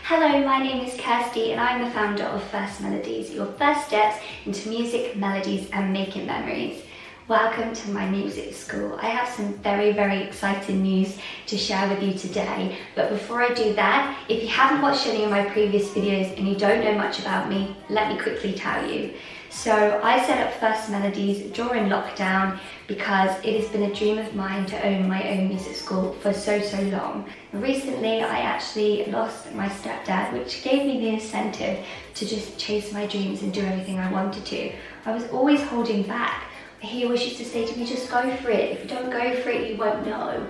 Hello, my name is Kirsty and I'm the founder of First Melodies, your first steps into music, melodies and making memories. Welcome to my music school. I have some very exciting news to share with you today, but before I do that, if you haven't watched any of my previous videos and you don't know much about me, let me quickly tell you. So I set up First Melodies during lockdown because it has been a dream of mine to own my own music school for so long. Recently I actually lost my stepdad, which gave me the incentive to just chase my dreams and do everything I wanted to. I was always holding back. He always used to say to me, just go for it. If you don't go for it, you won't know.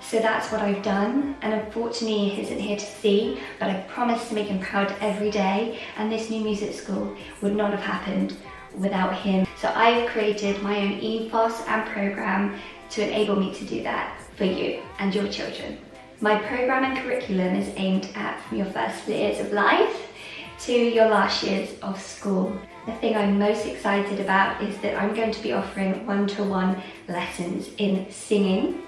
So that's what I've done, and unfortunately he isn't here to see, but I promise to make him proud every day, and this new music school would not have happened without him. So I've created my own ethos and program to enable me to do that for you and your children. My program and curriculum is aimed at from your first years of life to your last years of school. The thing I'm most excited about is that I'm going to be offering one-to-one lessons in singing,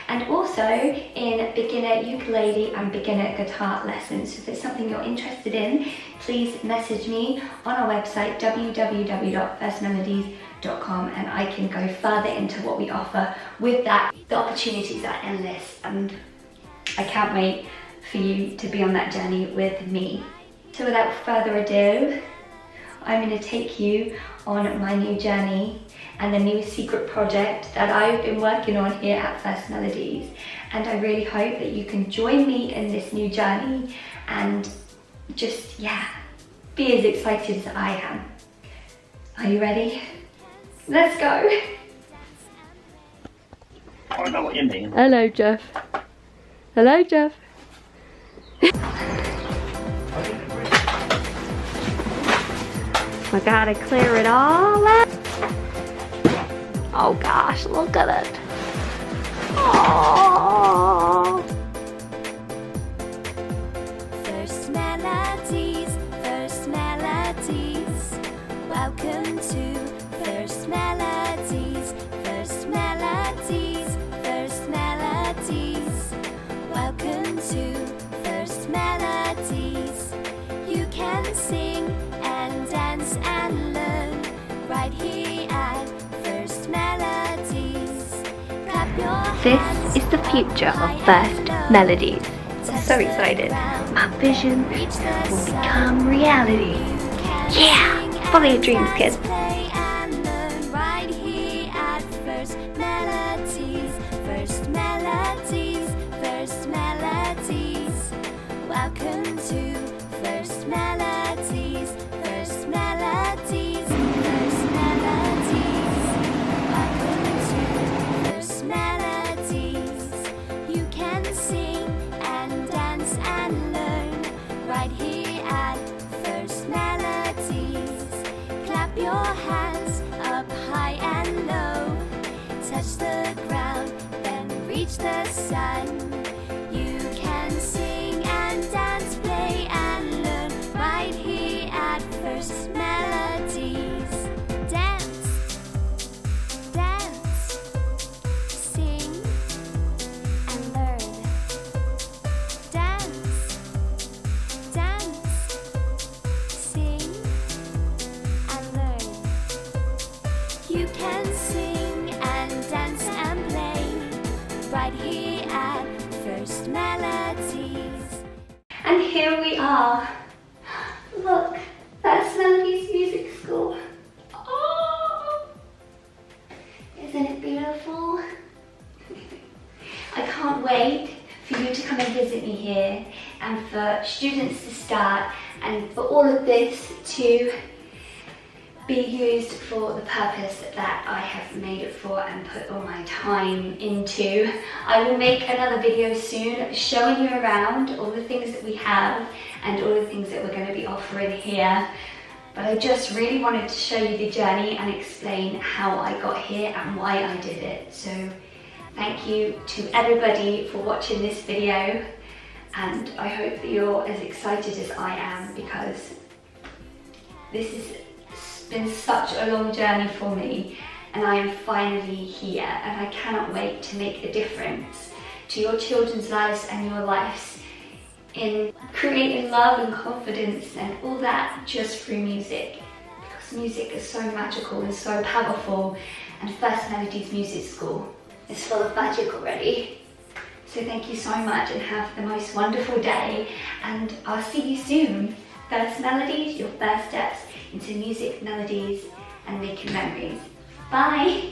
and also in beginner ukulele and beginner guitar lessons. So if it's something you're interested in, please message me on our website www.firstmelodies.com and I can go further into what we offer with that. The opportunities are endless and I can't wait for you to be on that journey with me. So without further ado, I'm going to take you on my new journey and the new secret project that I've been working on here at First Melodies. And I really hope that you can join me in this new journey and just, be as excited as I am. Are you ready? Let's go. I don't know what you mean. Hello, Jeff. Hello, Jeff. I gotta clear it all up. Oh gosh, look at it. Oh. First Melodies, First Melodies. Welcome to First Melodies, First Melodies, First Melodies. Welcome to First Melodies. You can sing and dance and learn right here at First Melodies. Clap your hands. This is the future of First Melodies. I'm so excited. My vision will become reality. Yeah! Follow your dreams, kids. Play and learn right here at First Melodies, First Melodies, First Melodies. Welcome to First Melodies, First Melodies, First Melodies. Welcome to First Melodies. You can sing and dance and learn right here at First Melodies. Clap your hands up high and low. Touch the ground, then reach the sun. You can sing and dance, play and learn right here at First Melodies. Dance, dance, sing and learn. Dance, dance, sing and learn. You can sing and dance and play right here at First Melodies. And here we are. Look, First Melodies Music School. Oh, isn't it beautiful? I can't wait for you to come and visit me here and for students to start and for all of this to be used for the purpose that I have made it for and put all my time into. I will make another video soon showing you around all the things that we have and all the things that we're going to be offering here. But I just really wanted to show you the journey and explain how I got here and why I did it. So thank you to everybody for watching this video, and I hope that you're as excited as I am, because this has been such a long journey for me and I am finally here, and I cannot wait to make a difference to your children's lives and your lives in creating love and confidence and all that just through music. Because music is so magical and so powerful, and First Melodies Music School is full of magic already. So thank you so much and have the most wonderful day, and I'll see you soon. First Melodies, your first steps into music, melodies and making memories. Bye!